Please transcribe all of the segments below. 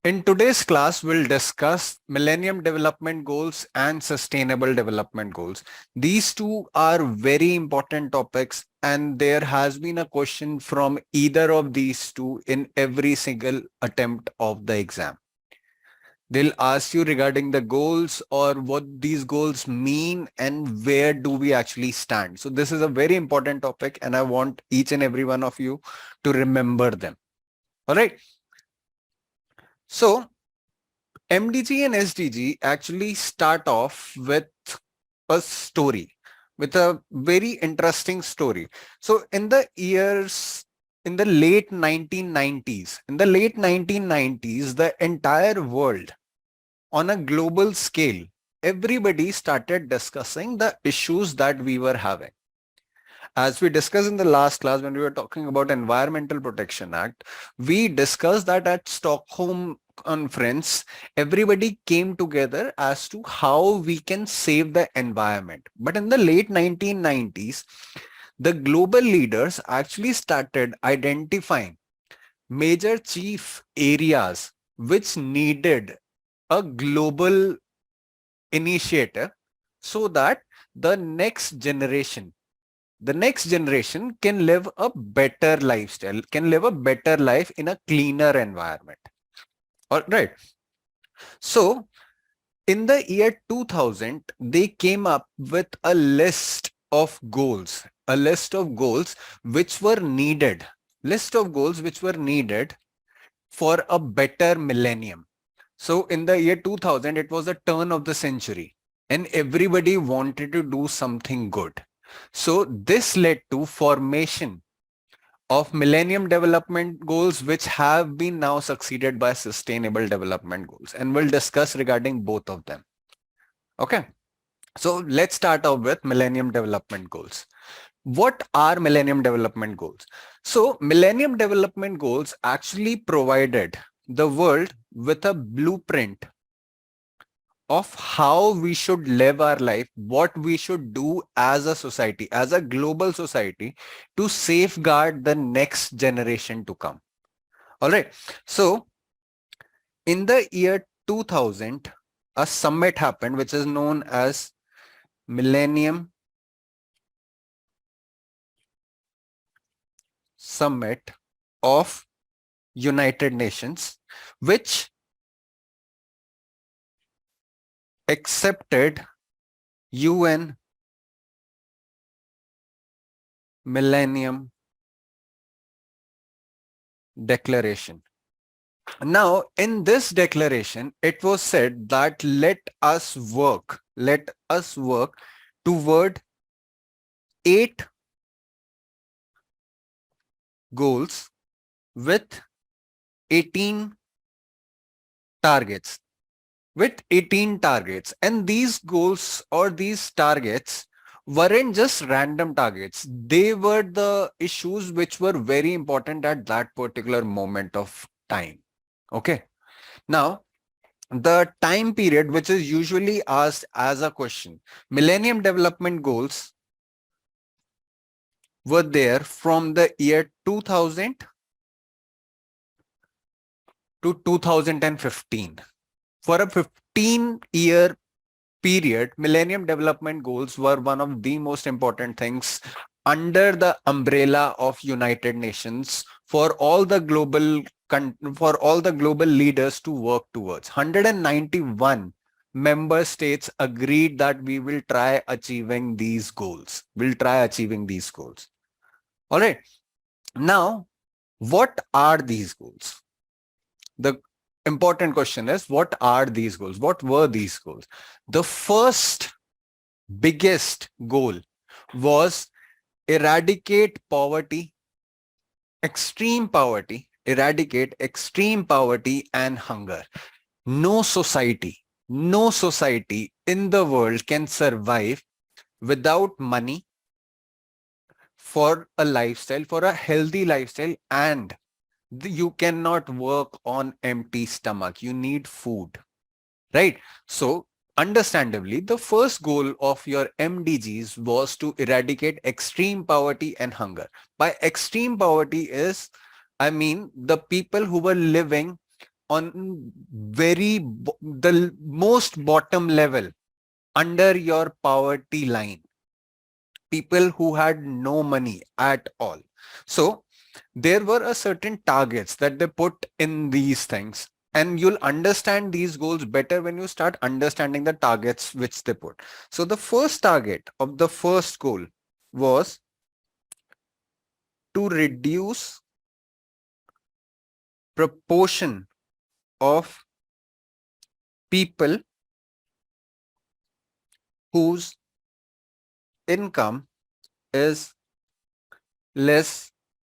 In today's class, we'll discuss Millennium Development Goals and Sustainable Development Goals. These two are very important topics, and there has been a question from either of these two in every single attempt of the exam. They'll ask you regarding the goals or what these goals mean and where do we actually stand. So this is a very important topic, and I want each and every one of you to remember them. All right. So MDG and SDG actually start off with a story, with a very interesting story. So in the late 1990s, the entire world on a global scale, everybody started discussing the issues that we were having. As we discussed in the last class when we were talking about Environmental Protection Act, we discussed that at Stockholm conference, everybody came together as to how we can save the environment. But in the late 1990s, the global leaders actually started identifying major chief areas which needed a global initiative so that the next generation can live a better lifestyle, can live a better life in a cleaner environment. All right. So in the year 2000, they came up with a list of goals, which were needed, for a better millennium. So in the year 2000, it was a turn of the century and everybody wanted to do something good. So this led to formation of Millennium Development Goals, which have been now succeeded by Sustainable Development Goals. And we'll discuss regarding both of them. Okay. So let's start off with Millennium Development Goals. What are Millennium Development Goals? So Millennium Development Goals actually provided the world with a blueprint of how we should live our life, what we should do as a society, as a global society, to safeguard the next generation to come. All right. So in the year 2000, a summit happened, which is known as Millennium Summit of United Nations, which accepted UN Millennium Declaration. Now, in this declaration, it was said that let us work toward 8 goals with 18 targets. And these goals or these targets weren't just random targets. They were the issues which were very important at that particular moment of time. Okay. Now, the time period which is usually asked as a question, Millennium Development Goals were there from the year 2000 to 2015. For a 15-year period, Millennium Development Goals were one of the most important things under the umbrella of United Nations for all the global leaders to work towards. 191 member states agreed that we will try achieving these goals. All right. Now, what are these goals? The important question is, what are these goals? What were these goals? The first biggest goal was eradicate extreme poverty and hunger. No society in the world can survive without money for a healthy lifestyle, and you cannot work on empty stomach. You need food, right? So understandably, the first goal of your MDGs was to eradicate extreme poverty and hunger. By extreme poverty I mean the people who were living on the most bottom level, under your poverty line, people who had no money at all. So there were a certain targets that they put in these things, and you'll understand these goals better when you start understanding the targets which they put. So the first target of the first goal was to reduce proportion of people whose income is less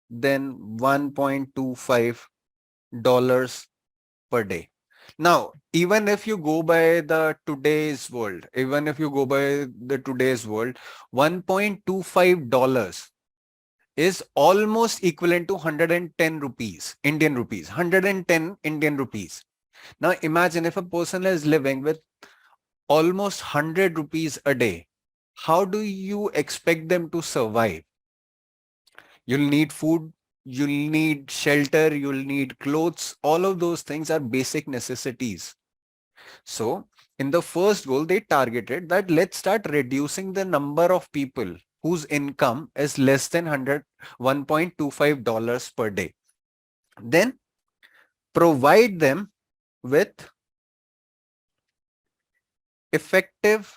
than $1.25 per day. Now, even if you go by the today's world, $1.25 is almost equivalent to 110 rupees, Indian rupees, 110 Indian rupees. Now imagine if a person is living with almost 100 rupees a day, how do you expect them to survive? You'll need food, you'll need shelter, you'll need clothes. All of those things are basic necessities. So in the first goal, they targeted that let's start reducing the number of people whose income is less than $1.25 per day. Then provide them with effective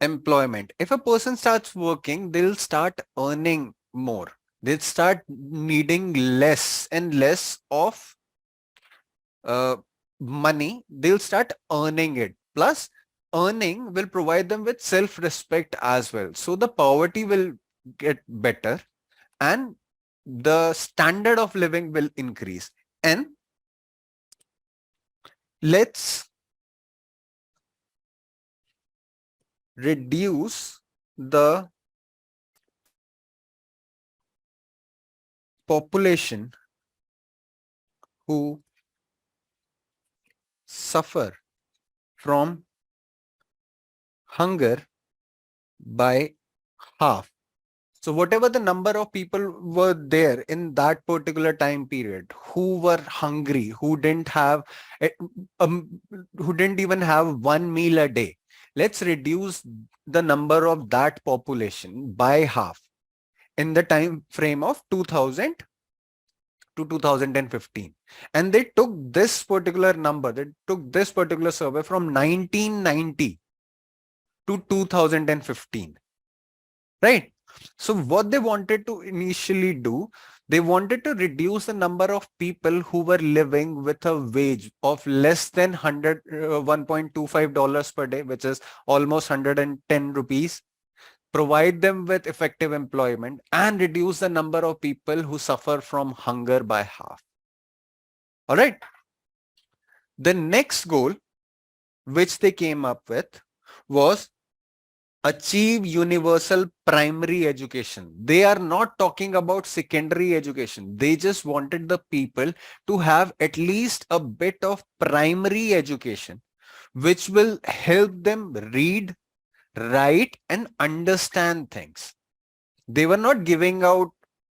employment. If a person starts working, they'll start earning more. They'll start needing less and less of money. They'll start earning it. Plus, earning will provide them with self-respect as well. So the poverty will get better and the standard of living will increase. And let's reduce the population who suffer from hunger by half. So whatever the number of people were there in that particular time period who were hungry, who didn't even have one meal a day, let's reduce the number of that population by half in the time frame of 2000 to 2015. And they took this particular number, they took this particular survey from 1990 to 2015, right? So what they wanted to initially do, they wanted to reduce the number of people who were living with a wage of less than $1.25 per day, which is almost 110 rupees, provide them with effective employment, and reduce the number of people who suffer from hunger by half. All right. The next goal which they came up with was achieve universal primary education. They are not talking about secondary education. They just wanted the people to have at least a bit of primary education, which will help them read, write, and understand things. They were not giving out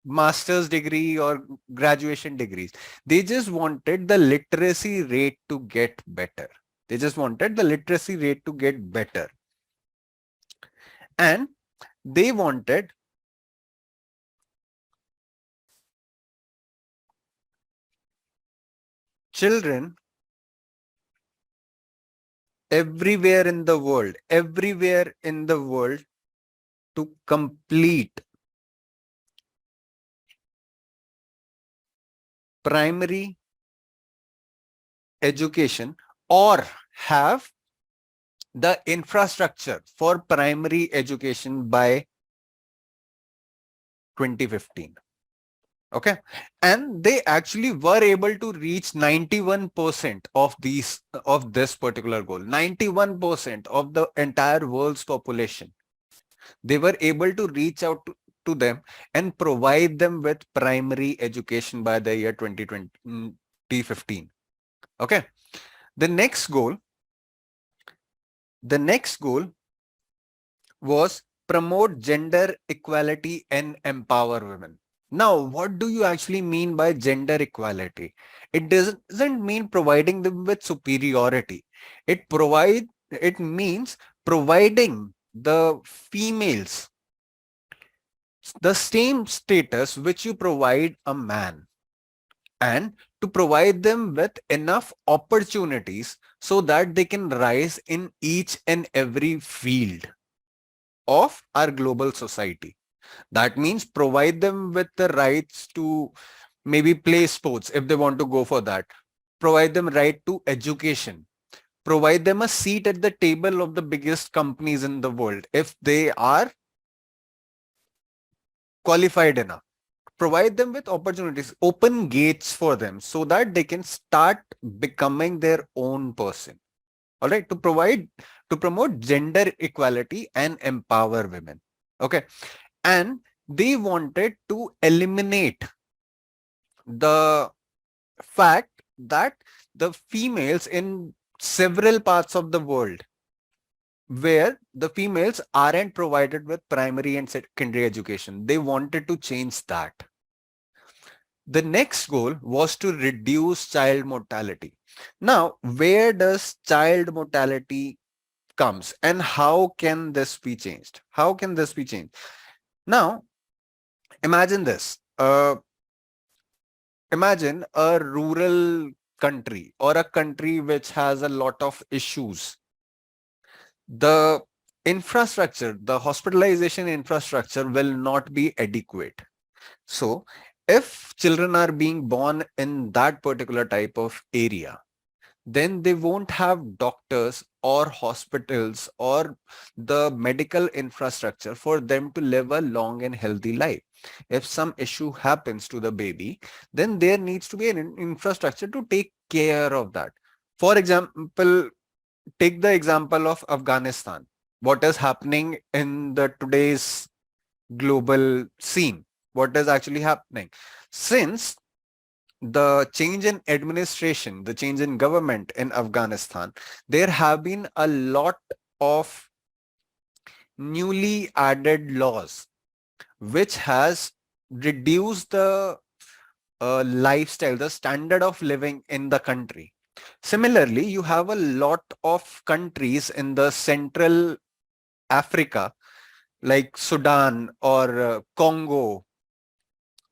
master's degree or graduation degrees. They just wanted the literacy rate to get better. They just wanted the literacy rate to get better. And they wanted children everywhere in the world to complete primary education or have the infrastructure for primary education by 2015. Okay. And they actually were able to reach 91% of this particular goal. 91% of the entire world's population. They were able to reach out to them and provide them with primary education by the year 2015. Okay. The next goal was promote gender equality and empower women. Now, what do you actually mean by gender equality? It doesn't mean providing them with superiority. It means providing the females the same status which you provide a man, and to provide them with enough opportunities so that they can rise in each and every field of our global society. That means provide them with the rights to maybe play sports if they want to go for that. Provide them right to education. Provide them a seat at the table of the biggest companies in the world if they are qualified enough. Provide them with opportunities, open gates for them so that they can start becoming their own person. All right, to promote gender equality and empower women. Okay, and they wanted to eliminate the fact that the females in several parts of the world where the females aren't provided with primary and secondary education. They wanted to change that. The next goal was to reduce child mortality. Now, where does child mortality comes and how can this be changed? How can this be changed? Now, imagine this. Imagine a rural country or a country which has a lot of issues. The infrastructure, the hospitalization infrastructure will not be adequate. So if children are being born in that particular type of area, then they won't have doctors or hospitals or the medical infrastructure for them to live a long and healthy life. If some issue happens to the baby, then there needs to be an infrastructure to take care of that. For example, take the example of Afghanistan. What is happening in the today's global scene? What is actually happening? Since the change in administration, the change in government in Afghanistan, there have been a lot of newly added laws which has reduced the lifestyle, the standard of living in the country. Similarly, you have a lot of countries in the Central Africa like Sudan or Congo,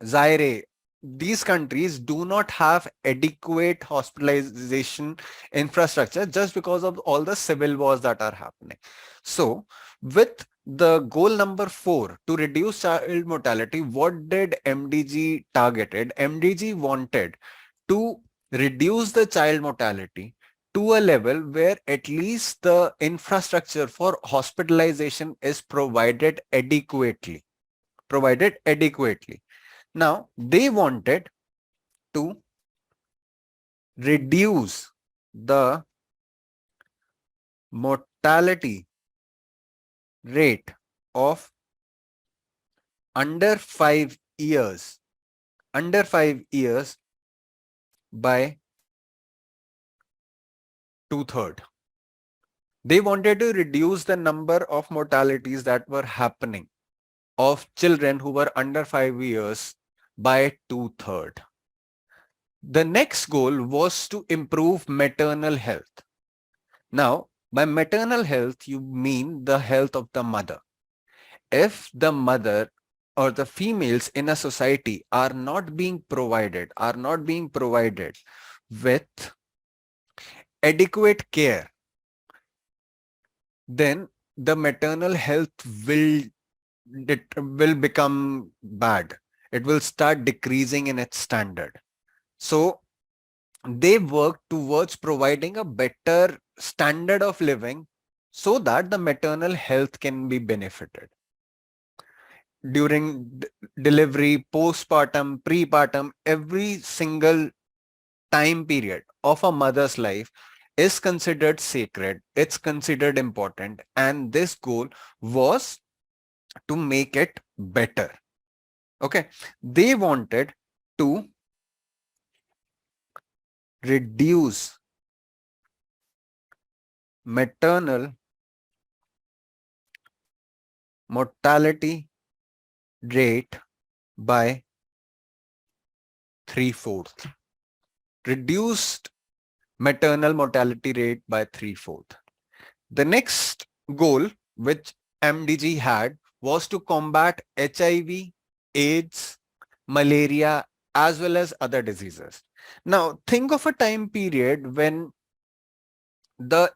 Zaire. These countries do not have adequate hospitalization infrastructure just because of all the civil wars that are happening. So with the goal number 4 to reduce child mortality, what did MDG targeted? MDG wanted to reduce the child mortality to a level where at least the infrastructure for hospitalization is provided adequately. Now, they wanted to reduce the mortality rate of under 5 years, under 5 years by 2/3. They wanted to reduce the number of mortalities that were happening of children who were under 5 years by 2/3. The next goal was to improve maternal health. Now, by maternal health, you mean the health of the mother. If the mother or the females in a society are not being provided with adequate care, then the maternal health will become bad. It will start decreasing in its standard. So they work towards providing a better standard of living so that the maternal health can be benefited. During delivery, postpartum, prepartum, every single time period of a mother's life is considered sacred. It's considered important. And this goal was to make it better. Okay. They wanted to reduce maternal mortality rate by 3/4. Reduced maternal mortality rate by 3/4. The next goal which MDG had was to combat HIV, AIDS, malaria, as well as other diseases. Now, think of a time period when the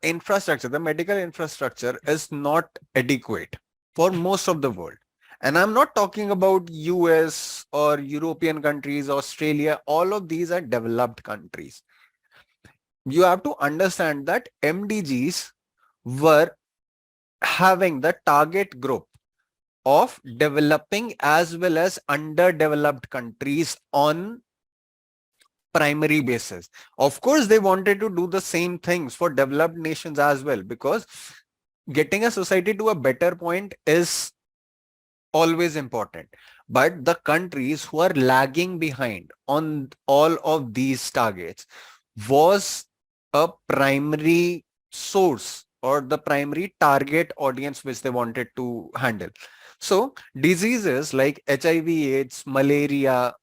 medical infrastructure is not adequate for most of the world. And I'm not talking about US or European countries, Australia, all of these are developed countries. You have to understand that MDGs were having the target group of developing as well as underdeveloped countries on primary basis. Of course, they wanted to do the same things for developed nations as well, because getting a society to a better point is always important. But the countries who are lagging behind on all of these targets was a primary source or the primary target audience which they wanted to handle. So diseases like HIV, AIDS, malaria,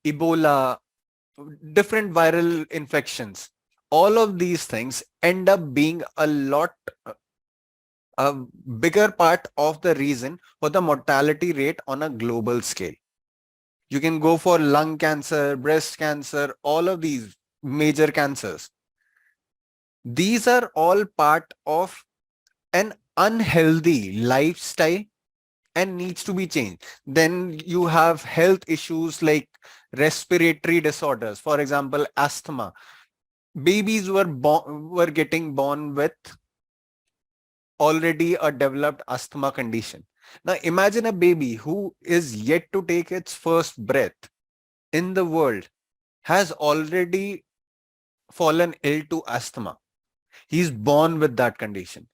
Ebola, different viral infections, all of these things end up being a bigger part of the reason for the mortality rate on a global scale. You can go for lung cancer, breast cancer, all of these major cancers. These are all part of an unhealthy lifestyle and needs to be changed. Then you have health issues like respiratory disorders, for example, asthma. Babies were getting born with already a developed asthma condition. Now imagine a baby who is yet to take its first breath in the world has already fallen ill to asthma. He's born with that condition.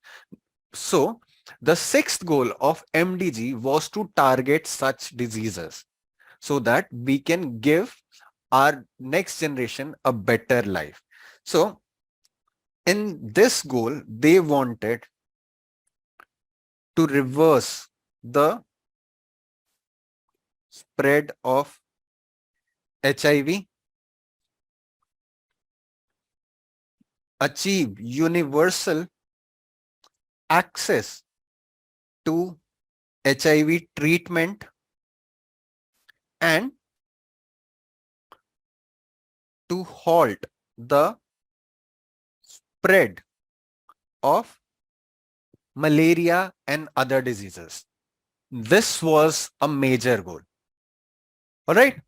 So the sixth goal of MDG was to target such diseases so that we can give our next generation a better life. So in this goal, they wanted to reverse the spread of HIV, achieve universal access to HIV treatment, and to halt the spread of malaria and other diseases. This was a major goal. All right.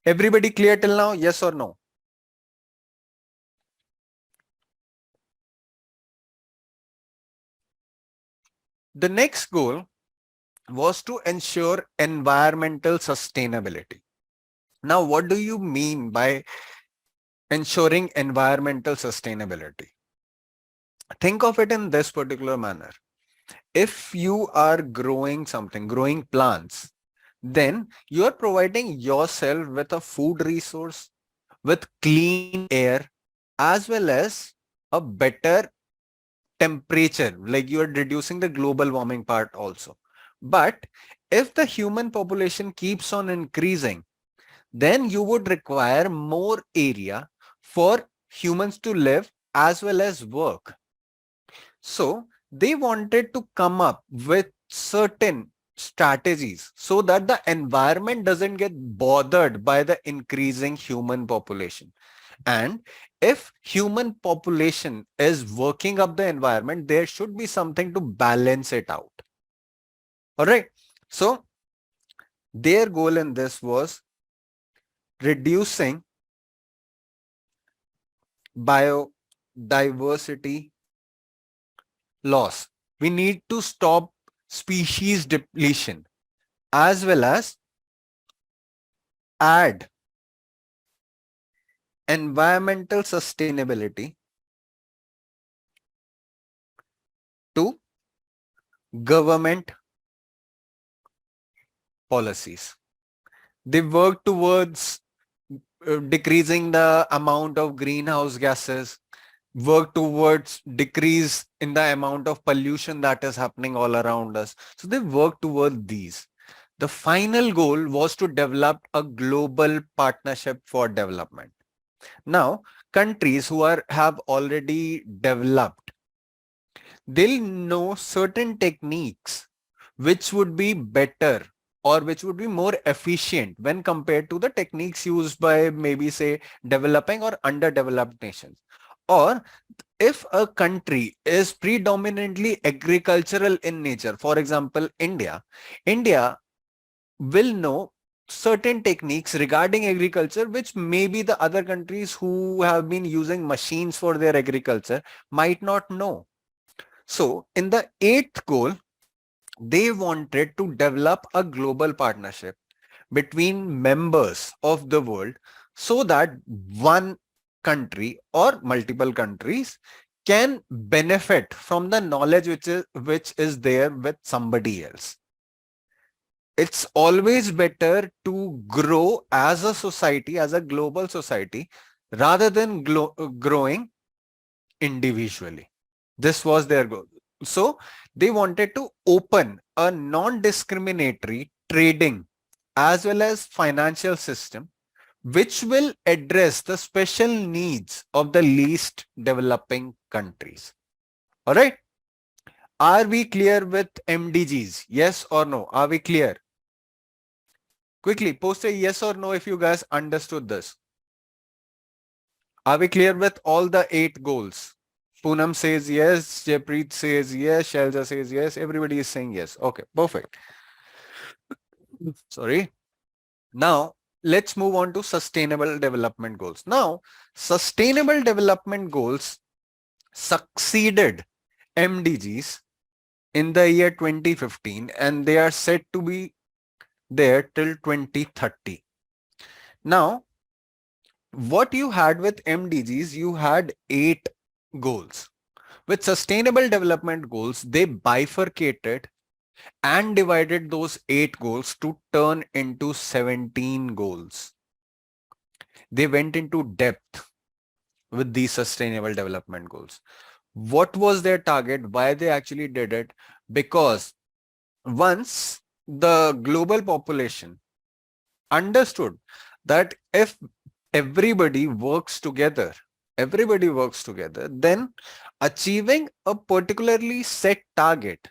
Everybody clear till now? Yes or no? The next goal was to ensure environmental sustainability. Now, what do you mean by ensuring environmental sustainability? Think of it in this particular manner. If you are growing something, growing plants, then you are providing yourself with a food resource, with clean air, as well as a better temperature, like you are reducing the global warming part also. But if the human population keeps on increasing, then you would require more area for humans to live as well as work. So they wanted to come up with certain strategies so that the environment doesn't get bothered by the increasing human population. And if human population is working up the environment, there should be something to balance it out. All right. So their goal in this was reducing biodiversity loss. We need to stop species depletion as well as add environmental sustainability to government policies. They work towards decreasing the amount of greenhouse gases, work towards decrease in the amount of pollution that is happening all around us. So they work towards these. The final goal was to develop a global partnership for development. Now, countries who have already developed, they'll know certain techniques which would be better or which would be more efficient when compared to the techniques used by maybe say developing or underdeveloped nations. Or if a country is predominantly agricultural in nature, for example, India will know certain techniques regarding agriculture which maybe the other countries who have been using machines for their agriculture might not know. So in the eighth goal, they wanted to develop a global partnership between members of the world so that one country or multiple countries can benefit from the knowledge which is there with somebody else. It's always better to grow as a society, as a global society, rather than growing individually. This was their goal. So they wanted to open a non-discriminatory trading as well as financial system which will address the special needs of the least developing countries. All right. Are we clear with MDGs? Yes or no? Are we clear? Quickly post a yes or no if you guys understood this. Are we clear with all the 8 goals? Poonam says yes, Jaypreet says yes, Shelja says yes, everybody is saying yes. Okay, perfect. Sorry. Now, let's move on to sustainable development goals. Now, sustainable development goals succeeded MDGs in the year 2015 and they are set to be there till 2030. Now, what you had with MDGs, you had 8 goals. With sustainable development goals, they bifurcated and divided those 8 goals to turn into 17 goals. They went into depth with these sustainable development goals. What was their target? Why they actually did it? Because once the global population understood that if everybody works together, then achieving a particularly set target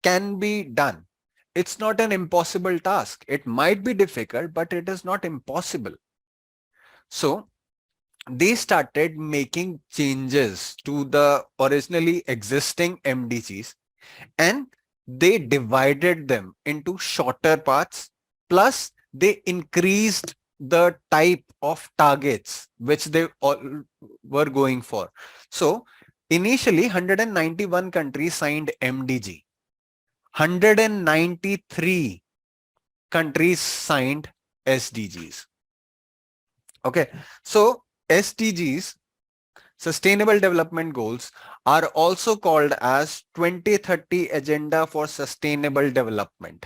can be done. It's not an impossible task. It might be difficult, but it is not impossible. So they started making changes to the originally existing MDGs and they divided them into shorter parts, plus they increased the type of targets which they all were going for. So initially 191 countries signed MDG. 193 countries signed SDGs. Okay, so SDGs, Sustainable Development Goals, are also called as 2030 Agenda for Sustainable Development.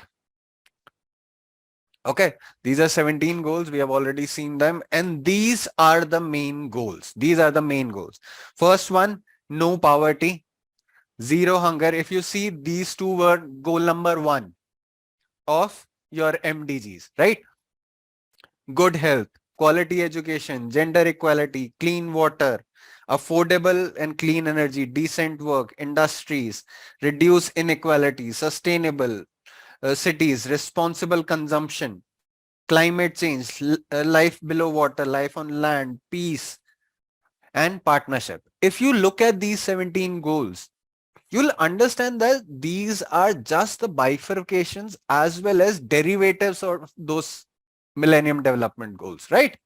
Okay, these are 17 goals. We have already seen them. And these are the main goals. These are the main goals. First one, no poverty, zero hunger. If you see, these two were goal number 1 of your MDGs, right? Good health, quality education, gender equality, clean water, affordable and clean energy, decent work, industries, reduce inequality, sustainable cities, responsible consumption, climate change, life below water, life on land, peace, and partnership. If you look at these 17 goals, you'll understand that these are just the bifurcations as well as derivatives of those Millennium Development Goals, right?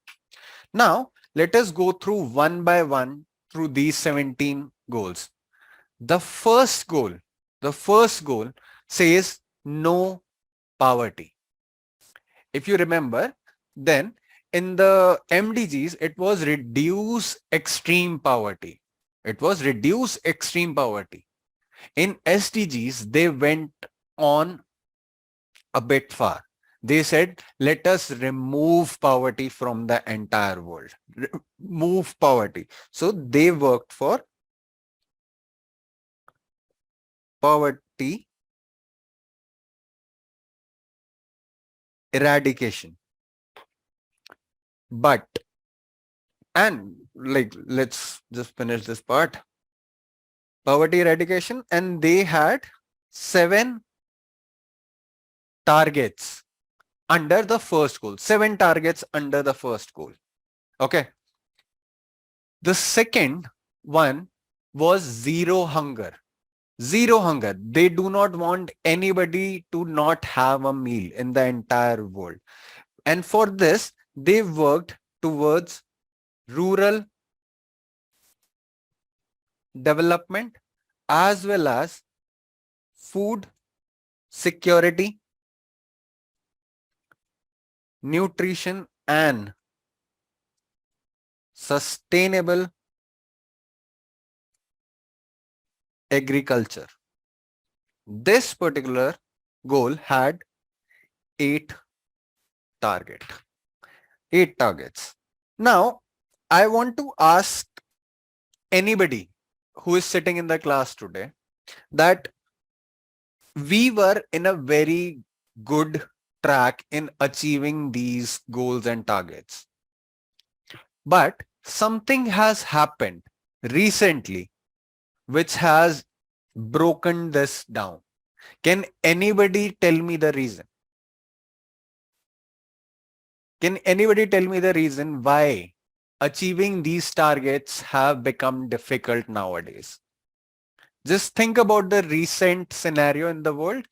Now, let us go through one by one through these 17 goals. The first goal says no poverty. If you remember, then in the MDGs, it was reduce extreme poverty. It was reduce extreme poverty. In SDGs, they went on a bit far. They said, let us remove poverty from the entire world. Remove poverty. So they worked for poverty eradication. But, and like, let's just finish this part. Poverty eradication, and they had 7 targets under the first goal. 7 targets under the first goal. Okay. The second one was zero hunger. Zero hunger. They do not want anybody to not have a meal in the entire world. And for this, they worked towards rural development as well as food security, nutrition, and sustainable agriculture. This particular goal had 8 target. 8 targets. Now, I want to ask anybody who is sitting in the class today that we were in a very good track in achieving these goals and targets. But something has happened recently which has broken this down. Can anybody tell me the reason? Can anybody tell me the reason why achieving these targets have become difficult nowadays? Just think about the recent scenario in the world.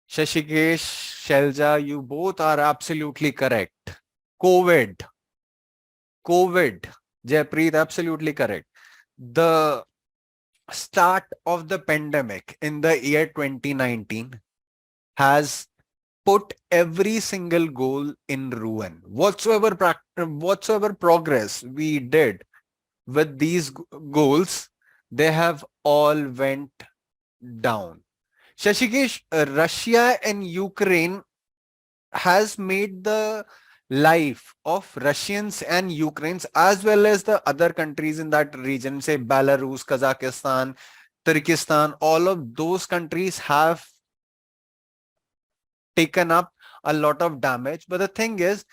Shashikesh, Shelja, you both are absolutely correct. COVID. Jaypreet, absolutely correct. The start of the pandemic in the year 2019 has put every single goal in ruin. Whatsoever progress we did with these goals, they have all went down. Shashikesh, Russia and Ukraine has made the life of Russians and Ukrainians as well as the other countries in that region, say Belarus, Kazakhstan, Turkestan, all of those countries have taken up a lot of damage. But the thing is,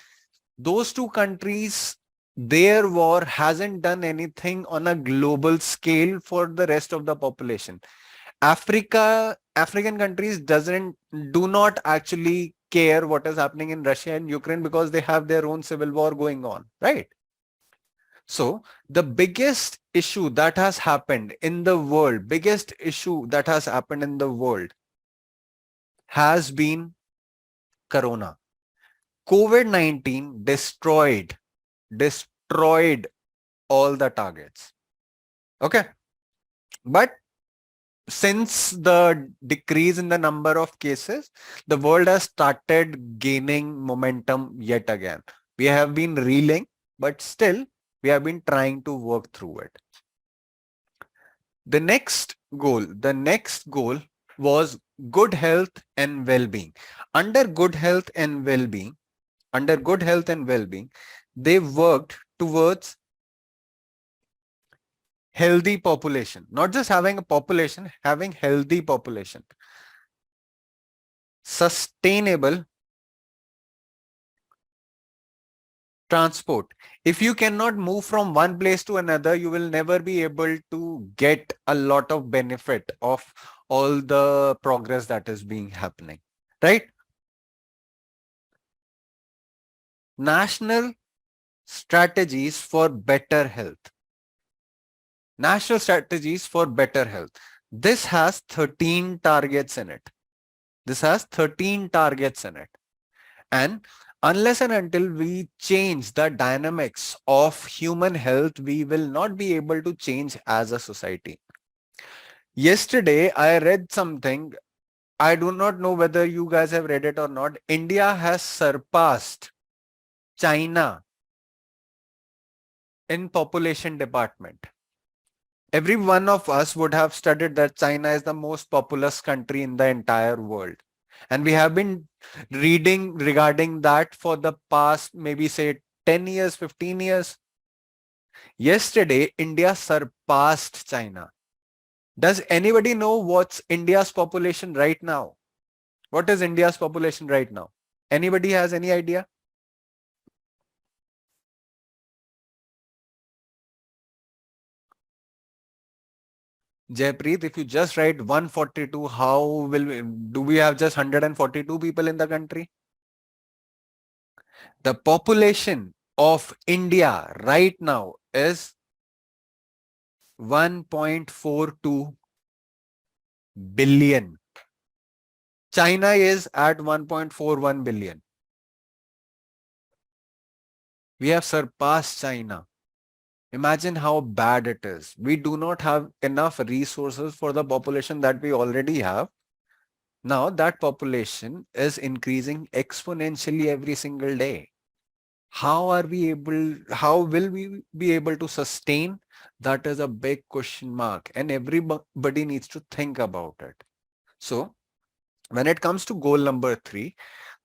those two countries, their war hasn't done anything on a global scale for the rest of the population. African countries do not actually care what is happening in Russia and Ukraine because they have their own civil war going on, right? So the biggest issue that has happened in the world, has been Corona. COVID-19 destroyed all the targets. Okay. But since the decrease in the number of cases, the world has started gaining momentum yet again. We have been reeling, but still we have been trying to work through it. The next goal was good health and well-being. Under good health and well-being, they worked towards healthy population, not just having a population, having healthy population, sustainable transport. If you cannot move from one place to another, you will never be able to get a lot of benefit of all the progress that is being happening, right? National strategies for better health. National strategies for better health. This has 13 targets in it. And unless and until we change the dynamics of human health, we will not be able to change as a society. Yesterday, I read something. I do not know whether you guys have read it or not. India has surpassed China in population department. Every one of us would have studied that China is the most populous country in the entire world. And we have been reading regarding that for the past, maybe say 10 years, 15 years. Yesterday, India surpassed China. Does anybody know what's India's population right now? What is India's population right now? Anybody has any idea? Jaypreet, if you just write 142, how do we have just 142 people in the country? The population of India right now is 1.42 billion. China is at 1.41 billion. We have surpassed China. Imagine how bad it is. We do not have enough resources for the population that we already have. Now that population is increasing exponentially every single day. How will we be able to sustain? That is a big question mark, and everybody needs to think about it. So when it comes to goal number 3,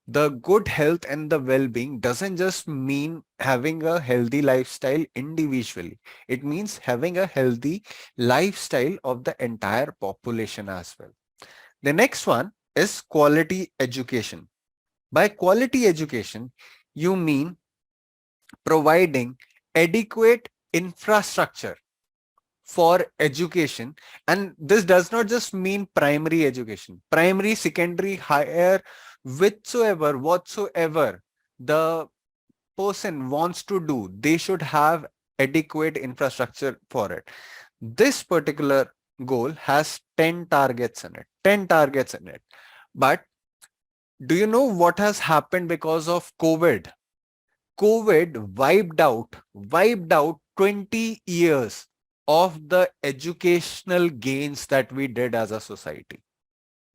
the good health and the well-being doesn't just mean having a healthy lifestyle individually. It means having a healthy lifestyle of the entire population as well. The next one is quality education. By quality education, you mean providing adequate infrastructure for education. And this does not just mean primary education, primary, secondary, higher, whatsoever the person wants to do, they should have adequate infrastructure for it. This particular goal has 10 targets in it, 10 targets in it. But do you know what has happened because of COVID? COVID wiped out 20 years of the educational gains that we did as a society.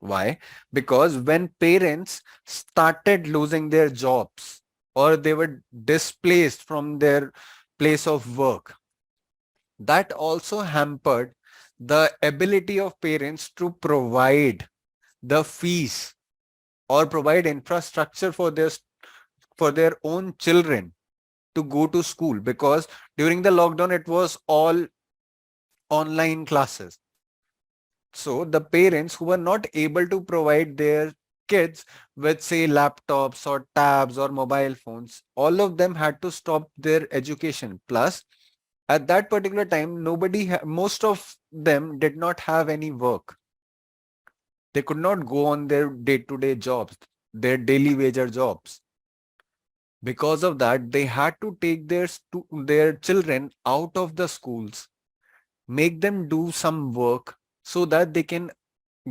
Why? Because when parents started losing their jobs or they were displaced from their place of work, that also hampered the ability of parents to provide the fees or provide infrastructure for their own children to go to school, because during the lockdown it was all online classes. So the parents who were not able to provide their kids with, say, laptops or tabs or mobile phones, all of them had to stop their education. Plus, at that particular time, most of them did not have any work. They could not go on their day-to-day jobs, their daily wager jobs. Because of that, they had to take their children out of the schools, make them do some work so that they can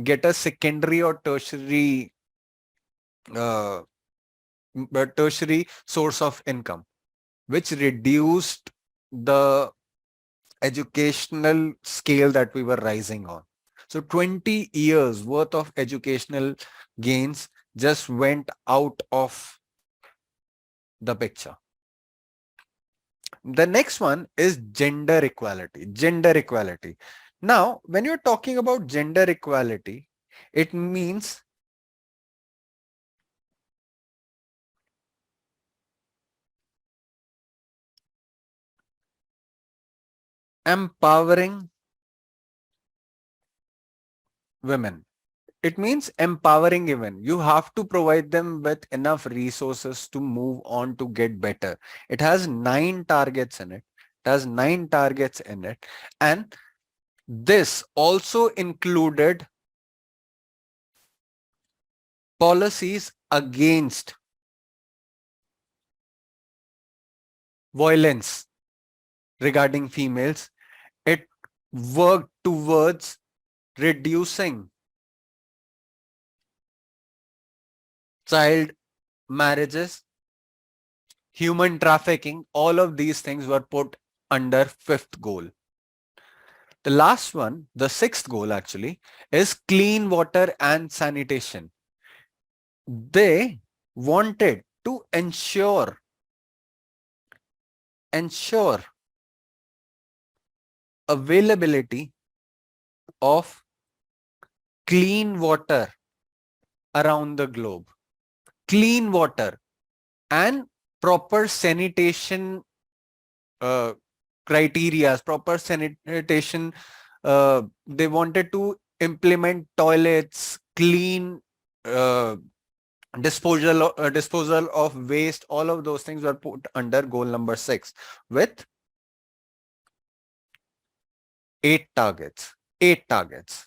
get a secondary or uh, tertiary source of income, which reduced the educational scale that we were rising on. So 20 years worth of educational gains just went out of the picture. The next one is gender equality. Gender equality. Now, when you're talking about gender equality, it means empowering women. It means empowering women. You have to provide them with enough resources to move on to get better. It has 9 targets in it. It has 9 targets in it. And this also included policies against violence regarding females. It worked towards reducing child marriages, human trafficking. All of these things were put under 5th goal. The last one, the 6th goal actually, is clean water and sanitation. They wanted to ensure availability of clean water around the globe. Clean water and proper sanitation uh, criteria, proper sanitation. They wanted to implement toilets, clean disposal of waste, all of those things were put under goal number 6 with 8 targets. 8 targets.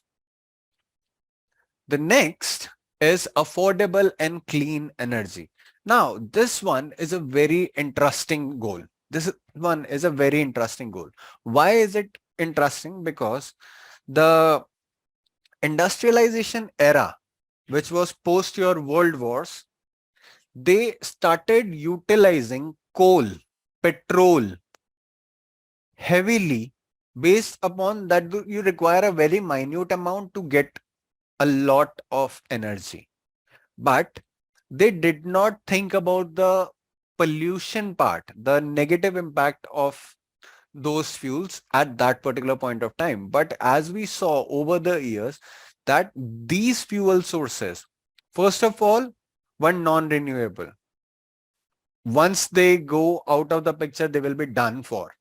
The next is affordable and clean energy. Now, this one is a very interesting goal. This one is a very interesting goal. Why is it interesting? Because the industrialization era, which was post your world wars, they started utilizing coal, petrol heavily, based upon that you require a very minute amount to get a lot of energy. But they did not think about the pollution part, the negative impact of those fuels at that particular point of time. But as we saw over the years, that these fuel sources, first of all, one non-renewable. Once they go out of the picture, they will be done for.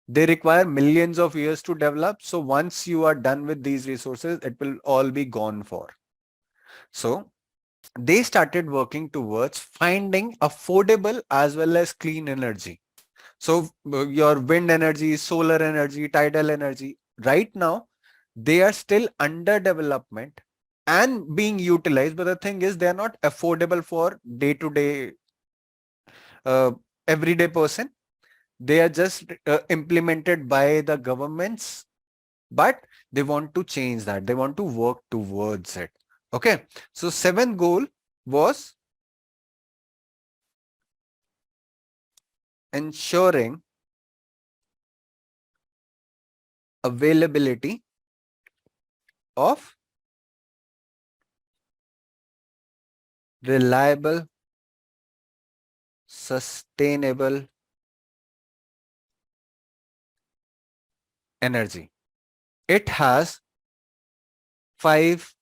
They require millions of years to develop. So once you are done with these resources, it will all be gone for. So they started working towards finding affordable as well as clean energy. So your wind energy, solar energy, tidal energy, right now, they are still under development and being utilized. But the thing is, they are not affordable for day-to-day, everyday person. They are just implemented by the governments, but they want to change that. They want to work towards it. Okay. So seventh goal was ensuring availability of reliable, sustainable energy. It has 5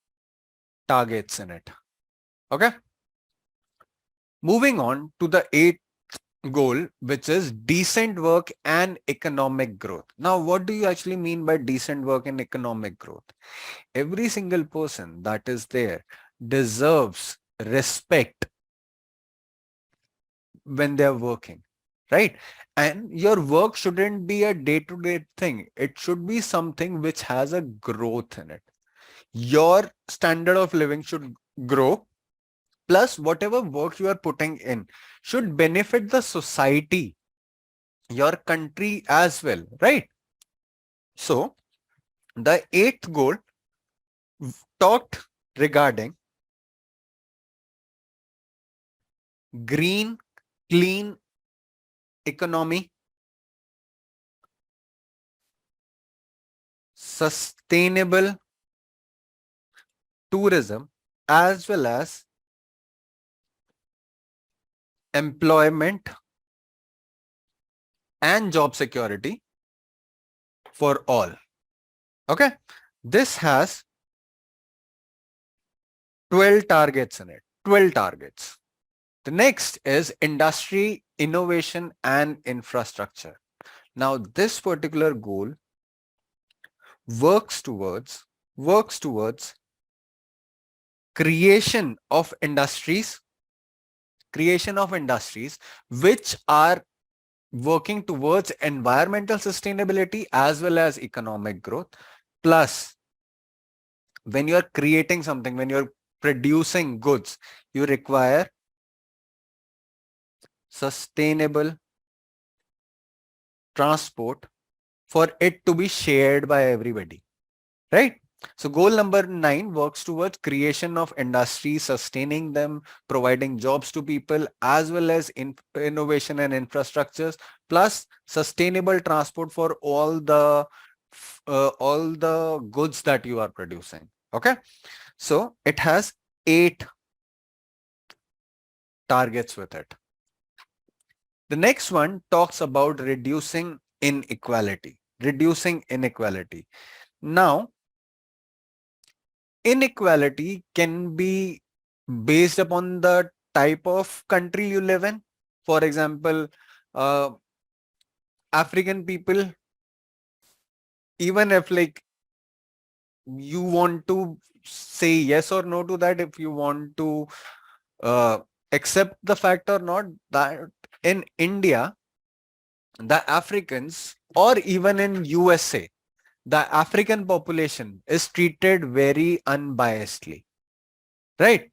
targets in it. Okay. Moving on to the 8th goal, which is decent work and economic growth. Now, what do you actually mean by decent work and economic growth? Every single person that is there deserves respect when they're working, right? And your work shouldn't be a day-to-day thing. It should be something which has a growth in it. Your standard of living should grow, plus whatever work you are putting in should benefit the society, your country as well, right? So the 8th goal talked regarding green, clean economy, sustainable tourism, as well as employment and job security for all. Okay. This has 12 targets in it. 12 targets. The next is industry, innovation and infrastructure. Now, this particular goal works towards creation of industries which are working towards environmental sustainability as well as economic growth. Plus, when you're creating something, when you're producing goods, you require sustainable transport for it to be shared by everybody, right? So goal number 9 works towards creation of industries, sustaining them, providing jobs to people, as well as innovation and infrastructures, plus sustainable transport for all the goods that you are producing. Okay. So it has 8 targets with it. The next one talks about reducing inequality. Now, inequality can be based upon the type of country you live in. For example, African people, even if like you want to say yes or no to that, if you want to accept the fact or not, that in India, the Africans, or even in USA, the African population is treated very unbiasedly, right?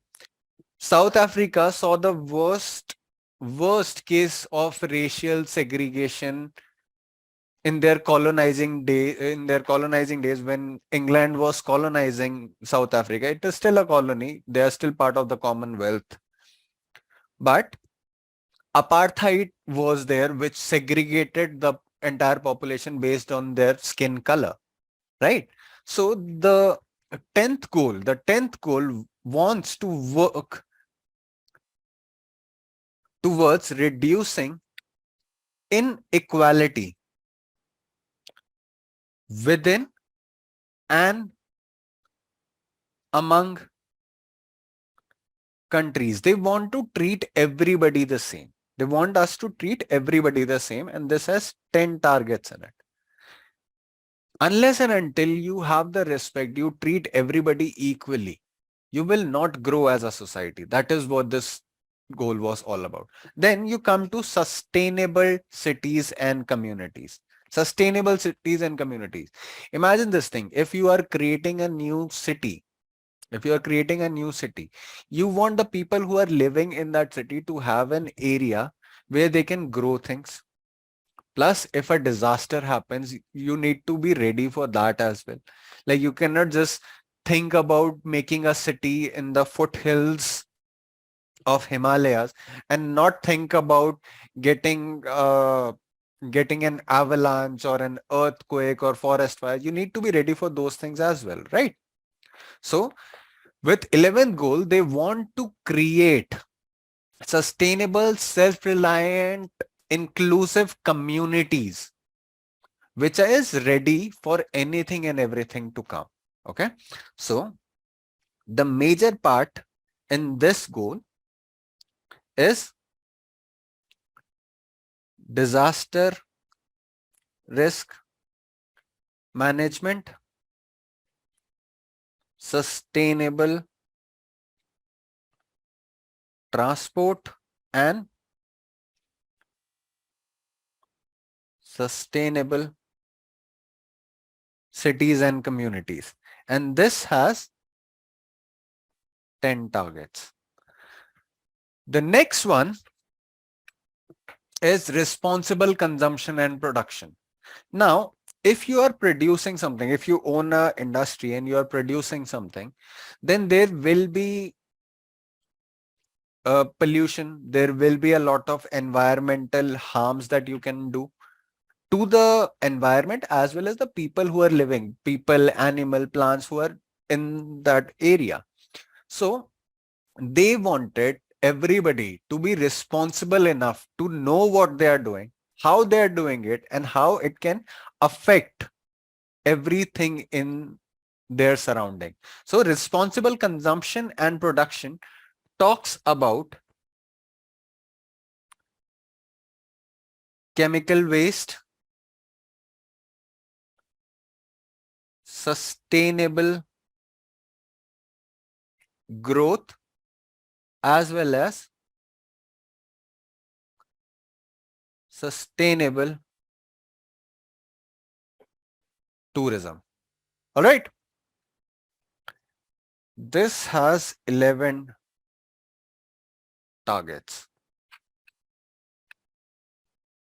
South Africa saw the worst case of racial segregation in their colonizing days, when England was colonizing South Africa. It is still a colony. They are still part of the Commonwealth. But apartheid was there, which segregated the entire population based on their skin color, right? So the tenth goal wants to work towards reducing inequality within and among countries. They want to treat everybody the same. They want us to treat everybody the same, and this has 10 targets in it. Unless and until you have the respect, you treat everybody equally, you will not grow as a society. That is what this goal was all about. Then you come to sustainable cities and communities. Sustainable cities and communities. Imagine this thing. If you are creating a new city, you want the people who are living in that city to have an area where they can grow things. Plus, if a disaster happens, you need to be ready for that as well. Like, you cannot just think about making a city in the foothills of Himalayas and not think about getting getting an avalanche or an earthquake or forest fire. You need to be ready for those things as well, right? So with 11th goal, they want to create sustainable, self-reliant, inclusive communities which is ready for anything and everything to come. Okay. So the major part in this goal is disaster risk management, sustainable transport, and sustainable cities and communities. And this has 10 targets. The next one is responsible consumption and production. Now, if you are producing something, if you own an industry and you are producing something, then there will be pollution. There will be a lot of environmental harms that you can do to the environment, as well as the people who are living, people, animal, plants who are in that area. So they wanted everybody to be responsible enough to know what they are doing, how they are doing it, and how it can affect everything in their surrounding. So responsible consumption and production talks about chemical waste, sustainable growth, as well as sustainable tourism. All right. This has 11 targets.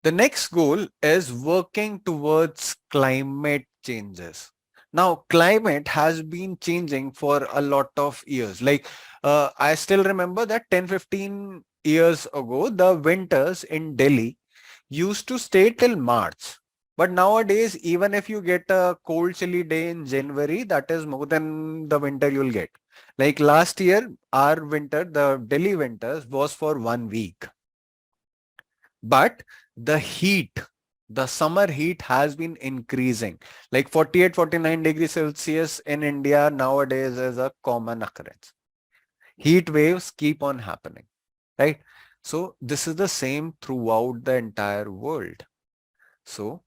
The next goal is working towards climate changes. Now, climate has been changing for a lot of years. Like, I still remember that 10-15 years ago, the winters in Delhi used to stay till March. But nowadays, even if you get a cold, chilly day in January, that is more than the winter you'll get. Like last year, our winter, the Delhi winters was for 1 week. But the heat, the summer heat has been increasing. Like 48-49 degrees Celsius in India nowadays is a common occurrence. Heat waves keep on happening, right? So this is the same throughout the entire world. So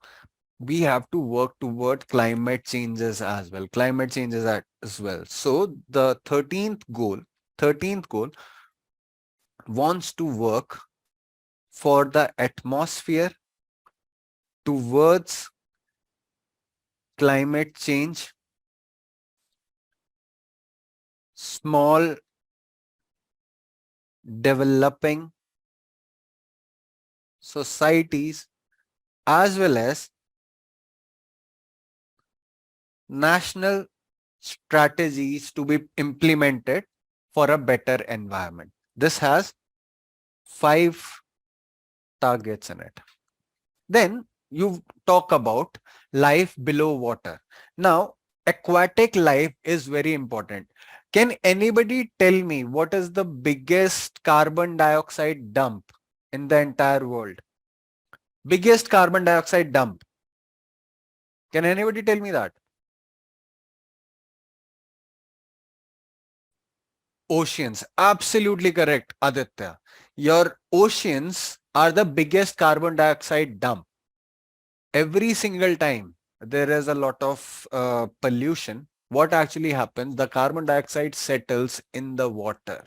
we have to work toward climate changes as well. As well. So the 13th goal wants to work for the atmosphere towards climate change, small developing societies, as well as national strategies to be implemented for a better environment. This has 5 targets in it. Then you talk about life below water. Now, aquatic life is very important. Can anybody tell me what is the biggest carbon dioxide dump in the entire world? Biggest carbon dioxide dump. Can anybody tell me that? Oceans. Absolutely correct, Aditya. Your oceans are the biggest carbon dioxide dump. Every single time there is a lot of pollution, what actually happens? The carbon dioxide settles in the water.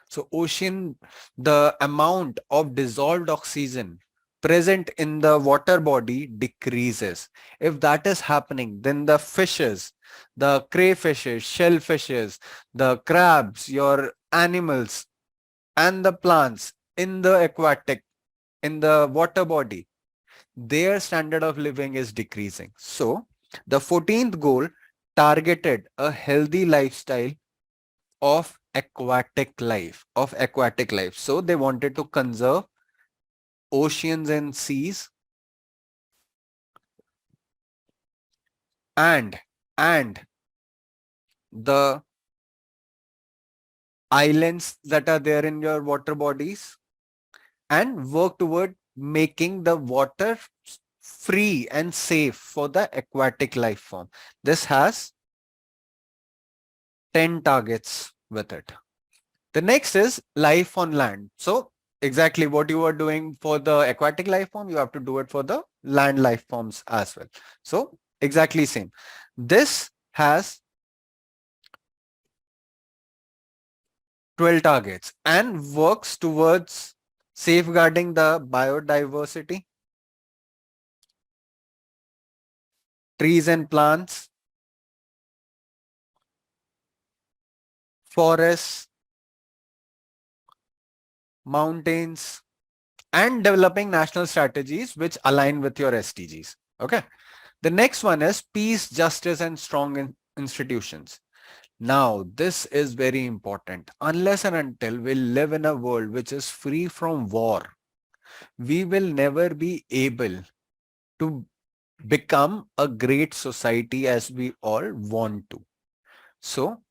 So ocean, the amount of dissolved oxygen present in the water body decreases. If that is happening, then the fishes, the crayfishes, shellfishes, the crabs, your animals and the plants in the aquatic, in the water body, their standard of living is decreasing. So the 14th goal targeted a healthy lifestyle of aquatic life. So they wanted to conserve oceans and seas and and the islands that are there in your water bodies, and work toward making the water free and safe for the aquatic life form. This has 10 targets with it. The next is life on land. So exactly what you are doing for the aquatic life form, you have to do it for the land life forms as well. So exactly same. This has 12 targets and works towards safeguarding the biodiversity, trees and plants, forests, mountains, and developing national strategies which align with your SDGs. Okay. The next one is peace, justice, and strong institutions. Now, this is very important. Unless and until we live in a world which is free from war, we will never be able to become a great society as we all want to. So,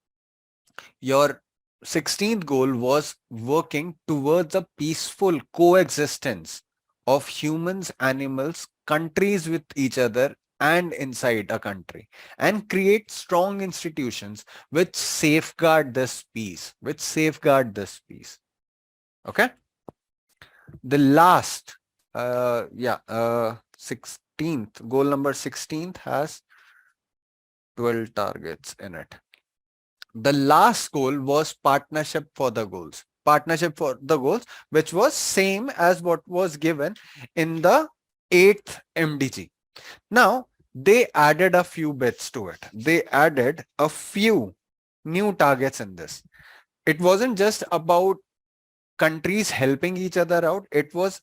your 16th goal was working towards a peaceful coexistence of humans, animals, countries with each other and inside a country, and create strong institutions which safeguard this peace, Okay. The last, 16th, goal number 16th has 12 targets in it. The last goal was partnership for the goals. Partnership for the goals, which was same as what was given in the 8th MDG. Now, they added a few bits to it. They added a few new targets in this. It wasn't just about countries helping each other out. It was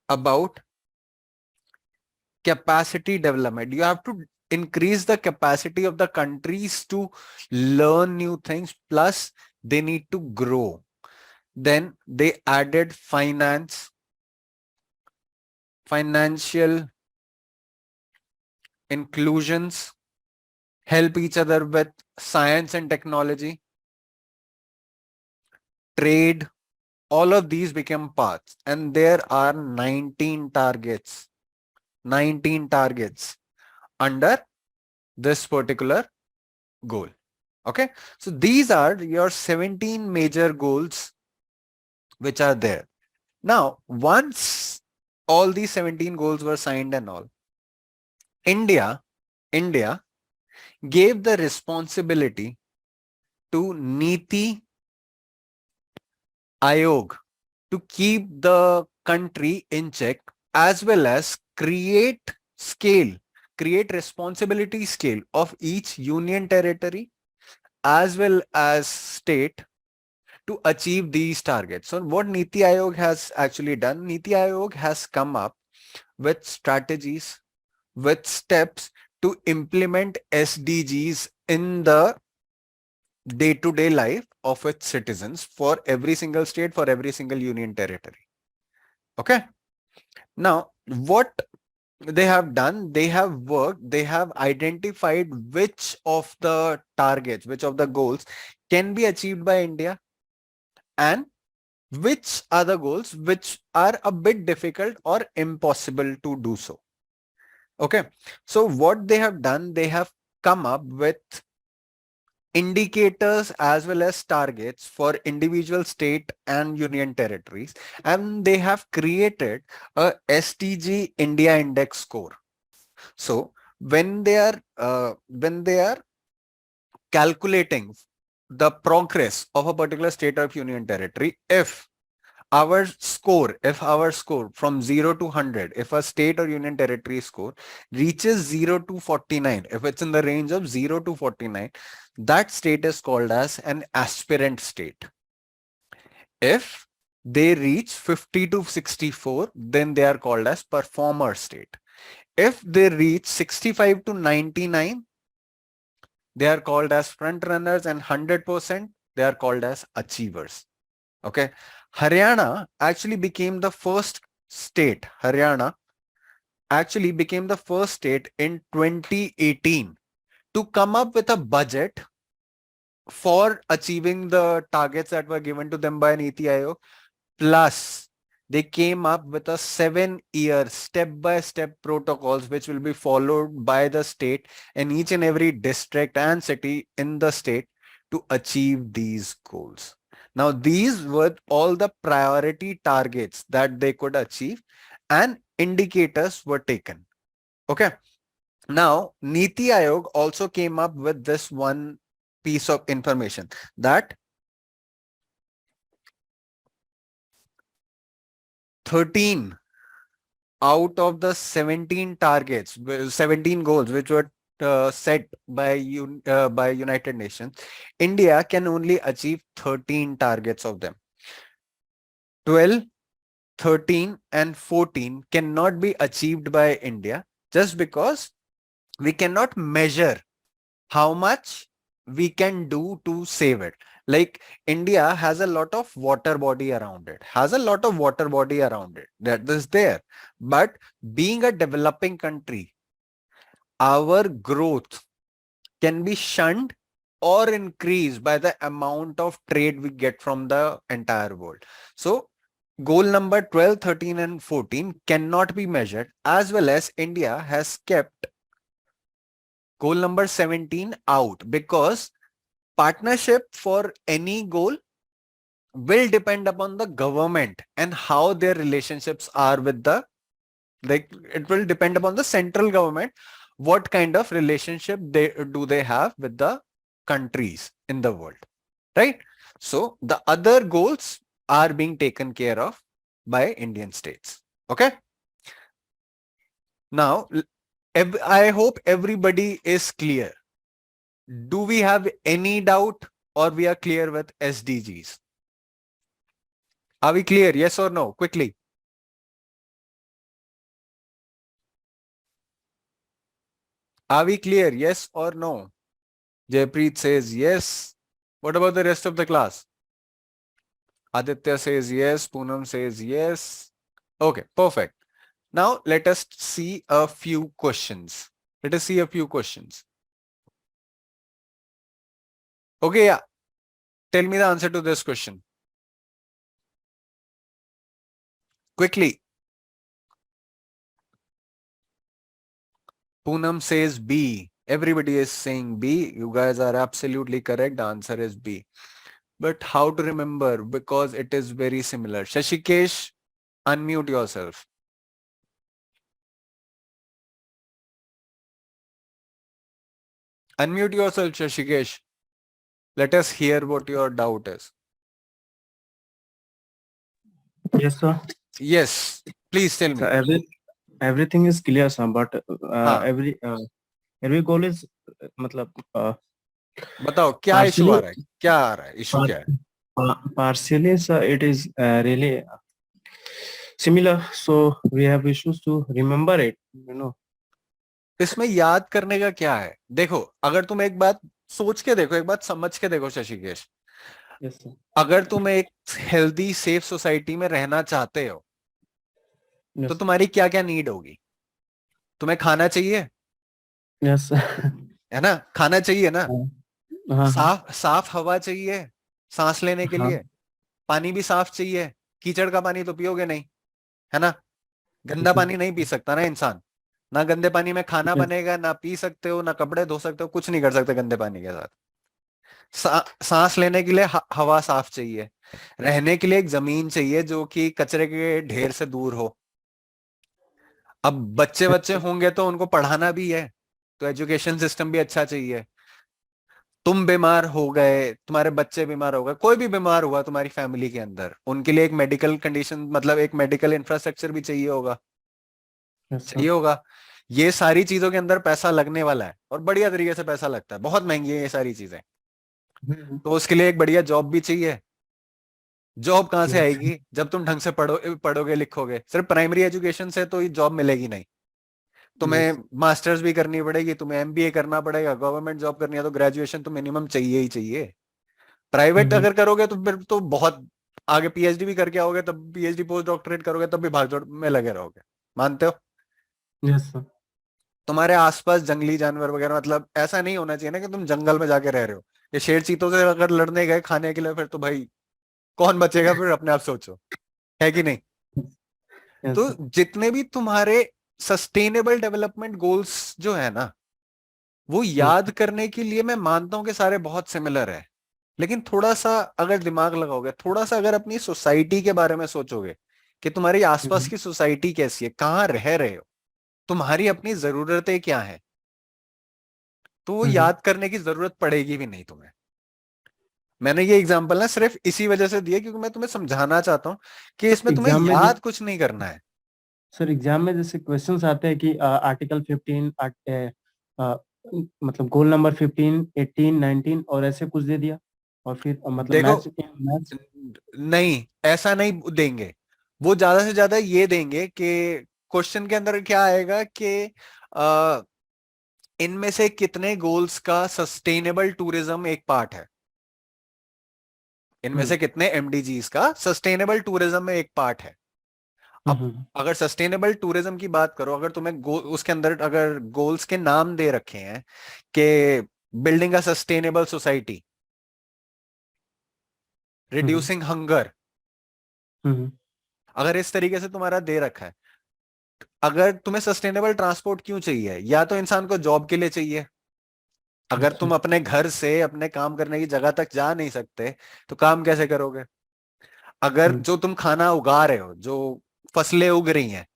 about capacity development. You have to increase the capacity of the countries to learn new things, plus they need to grow. Then they added financial inclusions, help each other with science and technology, trade. All of these became parts, and there are 19 targets, 19 targets under this particular goal. Okay, so these are your 17 major goals which are there. Now, once all these 17 goals were signed and all, India gave the responsibility to Niti Ayog to keep the country in check, as well as create responsibility scale of each union territory as well as state to achieve these targets. So what Niti Ayog has actually done, Niti Ayog has come up with strategies, with steps to implement SDGs in the day-to-day life of its citizens for every single state, for every single union territory. Okay. Now, what they have done, they have worked, they have identified which of the targets, which of the goals can be achieved by India, and which are the goals which are a bit difficult or impossible to do so. Okay. So what they have done, they have come up with indicators as well as targets for individual state and union territories, and they have created a SDG India index score. So when they are calculating the progress of a particular state or union territory, if our score from 0 to 100, if a state or union territory score reaches 0 to 49, if it's in the range of 0 to 49, that state is called as an aspirant state. If they reach 50 to 64, then they are called as performer state. If they reach 65 to 99, they are called as front runners, and 100%, they are called as achievers. Okay. Haryana actually became the first state. Haryana actually became the first state in 2018 to come up with a budget for achieving the targets that were given to them by Niti Ayog. Plus, they came up with a 7-year step-by-step protocols which will be followed by the state and each and every district and city in the state to achieve these goals. Now, these were all the priority targets that they could achieve, and indicators were taken. Okay. Now, Niti Ayog also came up with this one piece of information that 13 out of the 17 targets, 17 goals which were set by United Nations, India can only achieve 13 targets of them. 12, 13 and 14 cannot be achieved by India just because we cannot measure how much we can do to save it. Like India has a lot of water body around it, that is there. But being a developing country, our growth can be shunned or increased by the amount of trade we get from the entire world. So goal number 12, 13 and 14 cannot be measured, as well as India has kept goal number 17 out because partnership for any goal will depend upon the government and how their relationships are with the, like, it will depend upon the central government, what kind of relationship they have with the countries in the world, right? So the other goals are being taken care of by Indian states. Okay. Now, I hope everybody is clear. Do we have any doubt, or we are clear with SDGs? Are we clear? Yes or no? Quickly. Are we clear? Yes or no? Jaypreet says yes. What about the rest of the class? Aditya says yes. Poonam says yes. Okay, perfect. Now let us see a few questions. Okay, yeah. Tell me the answer to this question. Quickly. Poonam says B. Everybody is saying B. You guys are absolutely correct. The answer is B. But how to remember? Because it is very similar. Shashikesh, unmute yourself. Unmute yourself, Shashikesh. Let us hear what your doubt is. Yes, sir. Yes, please tell So me. everything is clear, sir. But हाँ, every goal is मतलब बताओ क्या issue आ partially रहा है, क्या आ रहा है, issue क्या है? partially, sir. It is really similar. So we have issues to remember it. You know. इसमें याद करने का क्या है? देखो, अगर तुम एक बात सोच के देखो, एक बात समझ के देखो शशिकेश, Yes, sir. अगर तुम एक हेल्दी सेफ सोसाइटी में रहना चाहते हो तो Yes. तुम्हारी क्या क्या नीड होगी? तुम्हें खाना चाहिए, Yes. है ना? खाना चाहिए ना? हाँ हाँ साफ साफ हवा चाहिए सांस लेने के हाँ. लिए, पानी भी साफ चाहिए। कीचड़ का पानी तो पियोगे नहीं, है ना? गंदा Okay. पानी नहीं पी सकता ना इंसान। ना गंदे पानी में खाना Yes. बनेगा, ना पी सकते हो, ना कपड़े धो सकते हो, कुछ नहीं कर सकते गंदे पानी के साथ। सांस लेने के लिए हवा साफ चाहिए। रहने के लिए एक जमीन चाहिए जो कि कचरे के ढेर से दूर हो। अब बच्चे बच्चे होंगे तो उनको पढ़ाना भी है, तो एजुकेशन सिस्टम भी अच्छा चाहिए। तुम बीमार हो गए, तुम्हारे बच्चे बीमार हो गए, कोई भी बीमार हुआ तुम्हारी फैमिली के अंदर, उनके लिए एक मेडिकल कंडीशन, मतलब एक मेडिकल इंफ्रास्ट्रक्चर भी चाहिए होगा। Yes, sir. चाहिए होगा। ये सारी चीजों के अंदर पैसा लगने वाला है, और बढ़िया तरीके से पैसा लगता है, बहुत महंगी है ये सारी चीजें। तो उसके लिए एक बढ़िया जॉब भी चाहिए। जॉब कहाँ से Yes. आएगी जब तुम ढंग से पढ़ोगे लिखोगे? सिर्फ प्राइमरी एजुकेशन से तो ये जॉब मिलेगी नहीं। तुम्हें Yes. मास्टर्स भी करनी पड़ेगी, तुम्हें एमबीए करना पड़ेगा, गवर्नमेंट जॉब करनी है तो ग्रेजुएशन तो मिनिमम चाहिए ही चाहिए। Private Mm-hmm. अगर करोगे तो फिर तो बहुत आगे, पीएचडी भी करके आओगे, तब पीएचडी पोस्ट डॉक्टरेट करोगे तब भी भागदौड़ में लगे रहोगे। मानते हो? Yes, sir. तुम्हारे आसपास जंगली जानवर वगैरह, मतलब ऐसा नहीं होना चाहिए ना कि तुम जंगल में जाके रह रहे हो। ये शेर चीतों से अगर लड़ने गए खाने के लिए, फिर तो भाई कौन बचेगा फिर? अपने आप सोचो, है कि नहीं? Yes, तो sir. जितने भी तुम्हारे सस्टेनेबल डेवलपमेंट गोल्स जो है ना, वो Yes. याद करने के लिए मैं मानता हूं कि सारे बहुत सिमिलर है। लेकिन थोड़ा सा अगर दिमाग लगाओगे, थोड़ा सा अगर अपनी सोसाइटी के बारे में सोचोगे कि तुम्हारी आसपास Mm-hmm. की सोसाइटी कैसी है, कहाँ रह रहे हो, तुम्हारी अपनी जरूरतें क्या हैं, तो वो Mm-hmm. याद करने की जरूरत पड़ेगी भी नहीं तुम्हें। मैंने ये एग्जांपल ना सिर्फ इसी वजह से दिया क्योंकि मैं तुम्हें समझाना चाहता हूँ कि इसमें तुम्हें एग्जाम में याद कुछ नहीं करना है। सर एग्जाम में जैसे क्वेश्चंस आते हैं कि आर्टिकल 15 मतलब गोल नंबर 15 18 19 और ऐसे कुछ दे दिया और फिर मतलब देखो, मैथ्स मैथ्स. नहीं, ऐसा नहीं देंगे। वो ज्यादा से ज्यादा ये देंगे कि क्वेश्चन के अंदर क्या आएगा कि अ, इनमें से कितने गोल्स का सस्टेनेबल टूरिज्म एक पार्ट है, इनमें से कितने एमडीजीज का सस्टेनेबल टूरिज्म में एक पार्ट है। अब अगर सस्टेनेबल टूरिज्म की बात करो, अगर तुम्हें उसके अंदर अगर गोल्स के नाम दे रखे हैं कि building a sustainable society, reducing hunger, अगर इस तरीके से तुम्हारा दे रखा है, अगर तुम्हें सस्टेनेबल ट्रांसपोर्ट क्यों चाहिए? या तो इंसान को जॉब के लिए चाहिए। अगर अच्छा. तुम अपने घर से अपने काम करने की जगह तक जा नहीं सकते तो काम कैसे करोगे? अगर जो तुम खाना उगा रहे हो, जो फसलें उग रही हैं,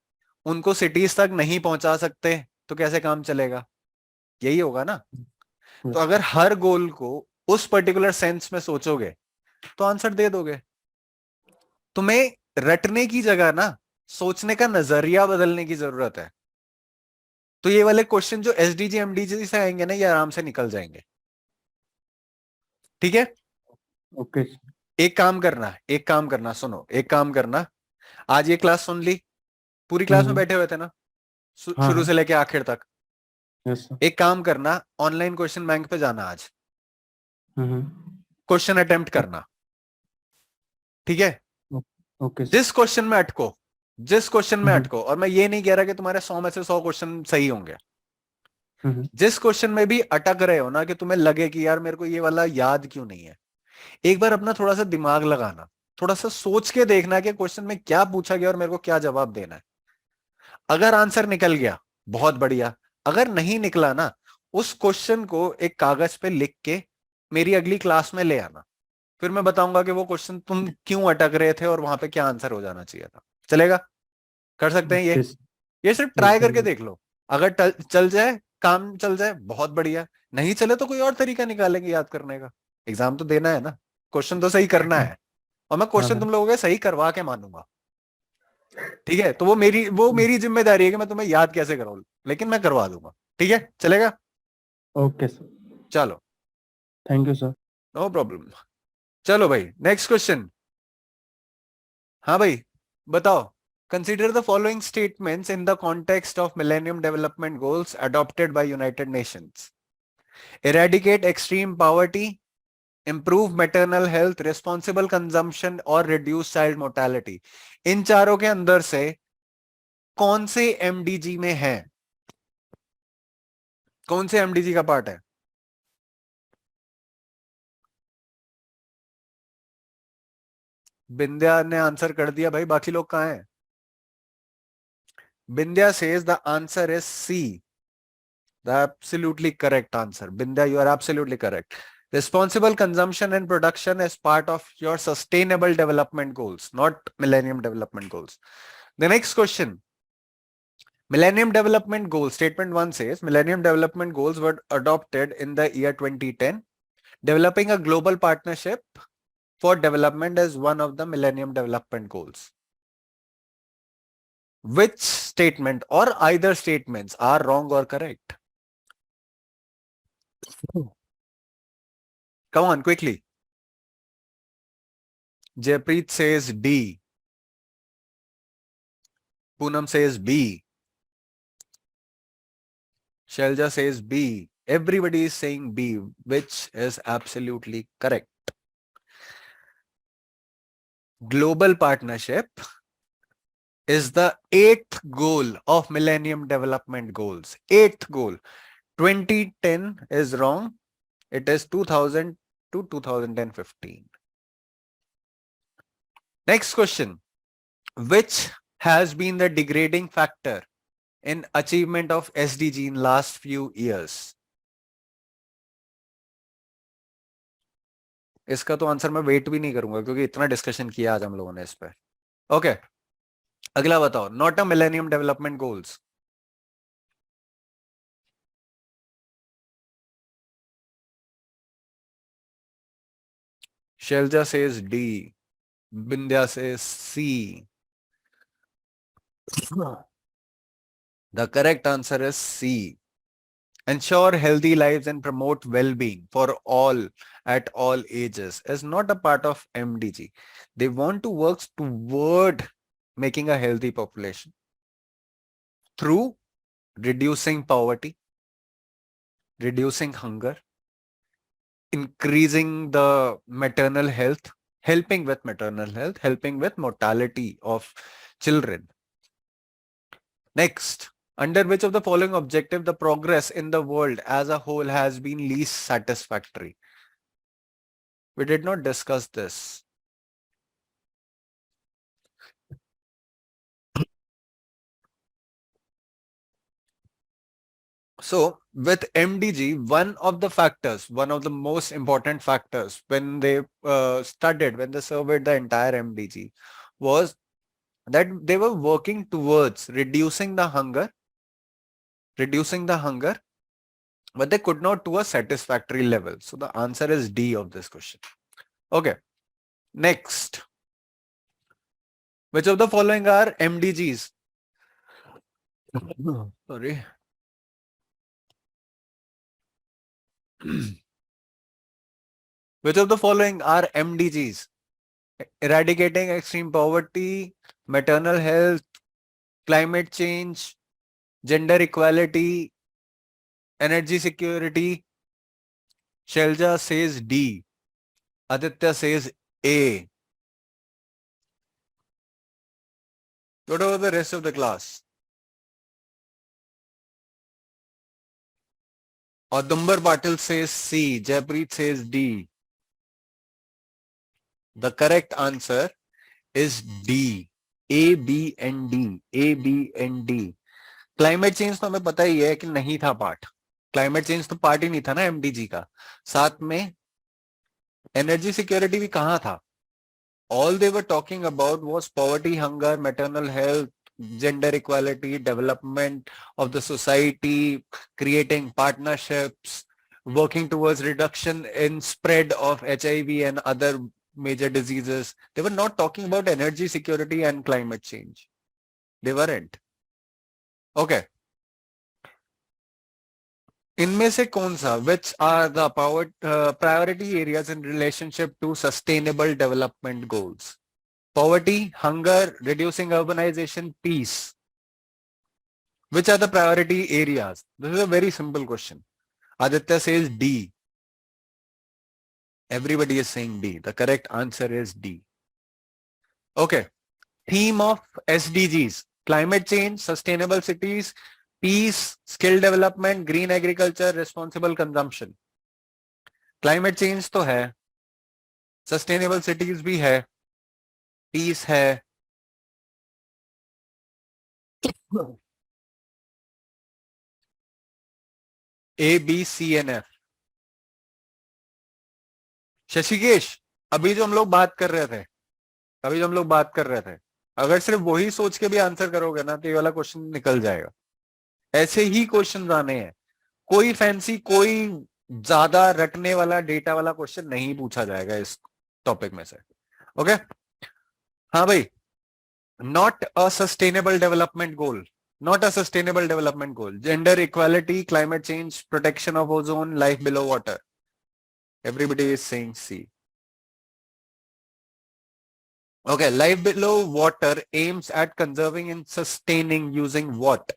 उनको सिटीज तक नहीं पहुंचा सकते तो कैसे काम चलेगा? यही होगा ना। तो यस. अगर हर गोल को उस पर्टिकुलर सेंस में सोचोगे तो आंसर दे दोगे। तुम्हें रटने की जगह ना सोचने का नजरिया बदलने की जरूरत है। तो ये वाले क्वेश्चन जो एसडीजी एमडीजी से आएंगे ना, ये आराम से निकल जाएंगे। ठीक है? ओके. एक काम करना सुनो, एक काम करना, आज ये क्लास सुन ली, पूरी क्लास में बैठे हुए थे ना, हाँ शुरू हाँ. से लेके आखिर तक। Yes sir. एक काम करना, ऑनलाइन क्वेश्चन बैंक पे जाना आज, हम्म. क्वेश्चन अटेम्प्ट करना। ठीक है? Okay sir. जिस क्वेश्चन में अटको, जिस क्वेश्चन में अटको, और मैं ये नहीं कह रहा कि तुम्हारे 100 में से 100 क्वेश्चन सही होंगे, जिस क्वेश्चन में भी अटक रहे हो ना, कि तुम्हें लगे कि यार मेरे को ये वाला याद क्यों नहीं है, एक बार अपना थोड़ा सा दिमाग लगाना, थोड़ा सा सोच के देखना कि क्वेश्चन में क्या पूछा गया और मेरे को क्या जवाब देना है। अगर आंसर निकल गया, बहुत बढ़िया। अगर नहीं निकला ना, उस क्वेश्चन को एक कागज पे लिख के मेरी अगली क्लास में ले आना। फिर मैं बताऊंगा कि वो क्वेश्चन तुम क्यों अटक रहे थे और वहां पे क्या आंसर हो जाना चाहिए था। चलेगा? कर सकते हैं ये? ओके. ये सिर्फ ट्राई यस करके सर. देख लो। अगर चल जाए काम चल जाए बहुत बढ़िया, नहीं चले तो कोई और तरीका निकालेंगे याद करने का। एग्जाम तो देना है ना, क्वेश्चन तो सही करना है, और मैं हाँ क्वेश्चन हाँ। तुम लोगों के सही करवा के मानूंगा। ठीक है, तो वो मेरी जिम्मेदारी है कि मैं तुम्हें याद कैसे कराऊं, लेकिन मैं करवा दूंगा। ठीक है, चलेगा? Okay sir. चलो, thank you sir. No problem. चलो भाई, नेक्स्ट क्वेश्चन। हाँ भाई, बताओ। Consider the following statements in the context of millennium development goals adopted by United Nations. Eradicate extreme poverty, improve maternal health, responsible consumption और reduce child mortality। इन चारों के अंदर से कौन से एमडीजी में है? कौन से एमडीजी का पार्ट है? बिंद्या ने आंसर कर दिया भाई, बाकी लोग कहां हैं? बिंद्या says the answer is C, the absolutely correct answer. Bindya, you are absolutely correct. Responsible consumption and production is part of your sustainable development goals, not millennium development goals. The next question. Millennium Development Goals, Statement 1 says, Millennium Development Goals were adopted in the year 2010. Developing a global partnership for development is one of the Millennium Development Goals. Which statement or either statements are wrong or correct? Come on, quickly. Jaypreet says D. Poonam says B. Shelja says B. Everybody is saying B, which is absolutely correct. Global partnership is the 8th goal of Millennium Development Goals. 8th goal. 2010 is wrong. It is 2000 to 2010-15. Next question. Which has been the degrading factor in achievement of SDG in last few years? इसका तो answer मैं wait भी नहीं करूंगा क्योंकि इतना discussion किया आज हम लोगों ने इस पर। ओके, अगला बताओ। Not a millennium development goals. Shelja says D. Bindya says C. The correct answer is C. Ensure healthy lives and promote well-being for all at all ages is not a part of MDG. They want to work toward making a healthy population through reducing poverty, reducing hunger, increasing the maternal health, helping with maternal health, helping with mortality of children. Next, under which of the following objective the progress in the world as a whole has been least satisfactory? We did not discuss this. So with MDG, one of the most important factors when they when they surveyed the entire MDG was that they were working towards reducing the hunger, but they could not to a satisfactory level. So the answer is D of this question. Okay. Next. Which of the following are MDGs? Sorry. Which of the following are MDGs? Eradicating extreme poverty, maternal health, climate change, gender equality, energy security. Shelja says D. Aditya says A. What about the rest of the class? Audumbar Patil says C. Jaypreet says D. The correct answer is D. A, B and D. A, B and D. Climate change तो हमें पता ही है कि नहीं था part. Climate change तो part ही नहीं था ना एमडीजी का। साथ में एनर्जी सिक्योरिटी भी कहां था? All they were talking about was poverty, hunger, maternal health, gender equality, development of the society, creating partnerships, working towards reduction in spread of HIV and other major diseases. They were not talking about energy security and climate change. They weren't. Okay. इनमें से कौन सा which are the priority areas in relationship to sustainable development goals? Poverty, hunger, reducing urbanization, peace. Which are the priority areas? This is a very simple question. Aditya says D. Everybody is saying D. The correct answer is D. Okay. Theme of SDGs: climate change, sustainable cities, peace, skill development, green agriculture, responsible consumption. Climate change तो है, sustainable cities भी है, peace है, A, B, C and F. शशिकेश, अभी जो हम लोग बात कर रहे थे, अगर सिर्फ वही सोच के भी आंसर करोगे ना तो ये वाला क्वेश्चन निकल जाएगा. ऐसे ही क्वेश्चन आने हैं. कोई फैंसी, कोई ज्यादा रटने वाला डेटा वाला क्वेश्चन नहीं पूछा जाएगा इस टॉपिक में से. ओके. हाँ भाई. Not a sustainable development goal. Not a sustainable development goal. Gender equality, climate change, protection of ozone, life below water. Everybody is saying C. Okay, life below water aims at conserving and sustaining using what?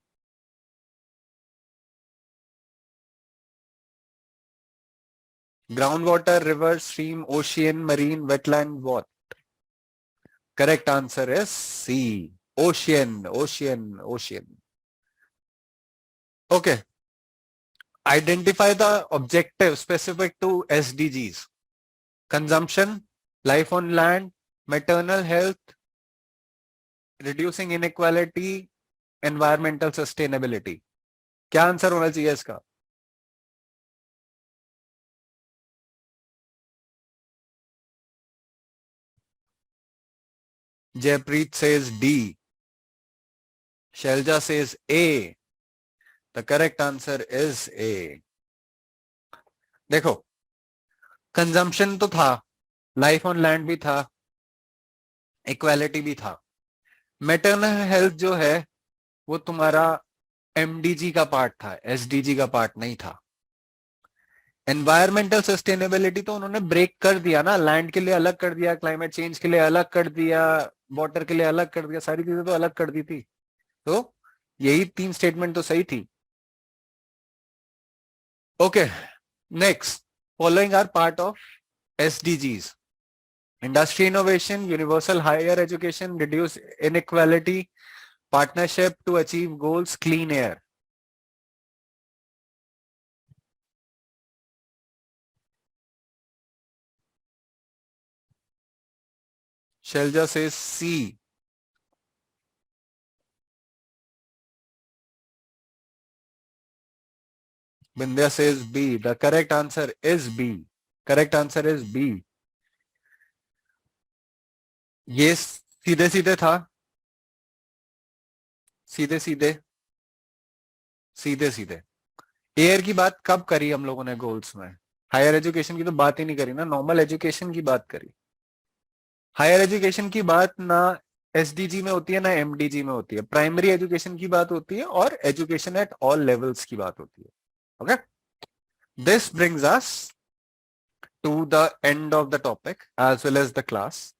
Groundwater, river, stream, ocean, marine, wetland, what? Correct answer is C. Ocean, ocean, ocean. Okay. Identify the objective specific to SDGs. Consumption, life on land, maternal health, reducing inequality, environmental sustainability. क्या answer होना चाहिए इसका? Jaypreet says D. Shelja says A. The correct answer is A. देखो, consumption तो था, life on land भी था, equality भी था. मैटरनल हेल्थ जो है वो तुम्हारा एमडीजी का पार्ट था, एसडीजी का पार्ट नहीं था. एनवायरमेंटल सस्टेनेबिलिटी तो उन्होंने ब्रेक कर दिया ना, लैंड के लिए अलग कर दिया, क्लाइमेट चेंज के लिए अलग कर दिया, वाटर के लिए अलग कर दिया, सारी चीजें तो अलग कर दी थी. तो यही 3 स्टेटमेंट तो सही थी. Okay. Next, following are part of SDGs. Industry innovation, universal higher education, reduce inequality, partnership to achieve goals, clean air. Shelja says C. Bindya says B. The correct answer is B. Correct answer is B. ये सीधे सीधे था, सीधे सीधे, सीधे सीधे. Air की बात कब करी हम लोगों ने गोल्स में? हायर एजुकेशन की तो बात ही नहीं करी ना, नॉर्मल एजुकेशन की बात करी. हायर एजुकेशन की बात ना एसडीजी में होती है ना एमडीजी में होती है. प्राइमरी एजुकेशन की बात होती है और एजुकेशन एट ऑल लेवल्स की बात होती है. Okay. This brings us to the end of the topic as well as the class.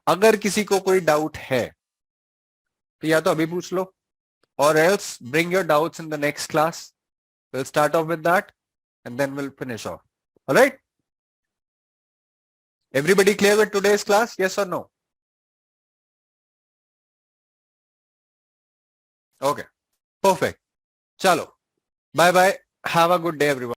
अगर किसी को कोई डाउट है तो या तो अभी पूछ लो, or else bring your doubts in the next class. We'll start off with that and then we'll finish off. All right? Everybody clear with today's class? Yes or no? Okay. Perfect. Chalo. Bye bye. Have a good day, everyone.